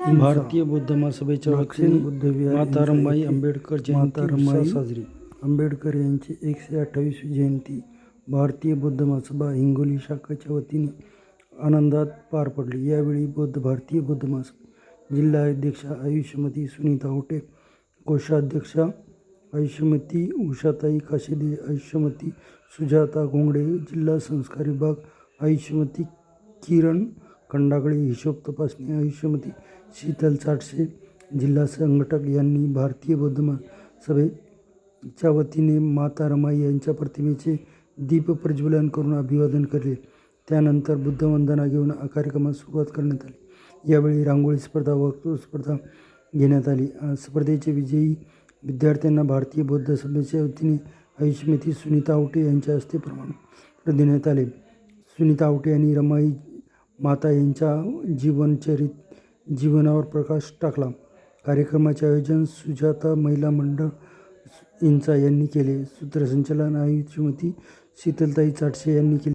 भारतीय बौद्ध महासभेच्या वतीने माता रमाई आंबेडकर जयंती उत्साहात साजरी. आंबेडकर यांची 128वी जयंती भारतीय बौद्ध महासभा हिंगोली शाखेच्या वतीने आनंदात पार पडली. यावेळी भारतीय बौद्ध महासभा जिल्हाध्यक्षा आयुष्यमती सुनीता होटे, कोषाध्यक्षा आयुष्यमती उषाताई काशेदे, आयुष्यमती सुजाता घोंगडे, जिल्हा संस्कार विभाग आयुष्यमती किरण खंडागळे, हिशोब तपासणी आयुष्यमती शीतल चाटसे, जिल्हा संघटक यांनी भारतीय बौद्ध महासभेच्या वतीने माता रमाई यांच्या प्रतिमेचे दीप प्रज्वलन करून अभिवादन केले. त्यानंतर बुद्धवंदना घेऊन कार्यक्रमास सुरुवात करण्यात आली. यावेळी रांगोळी स्पर्धा, वक्तृत्व स्पर्धा घेण्यात आली. स्पर्धेचे विजयी विद्यार्थ्यांना भारतीय बौद्ध सभेच्या वतीने आयुष्यमती सुनीता आवटे यांच्या हस्ते प्रमाणपत्र देण्यात आले. सुनीता आवटे यांनी रमाई माता यांच्या जीवनावर प्रकाश टाकला. कार्यक्रमाचे आयोजन सुजाता महिला मंडळ इंचा यांनी केले. सूत्रसंचालन आयुष्यमती शीतलताई चाटसे यांनी केले.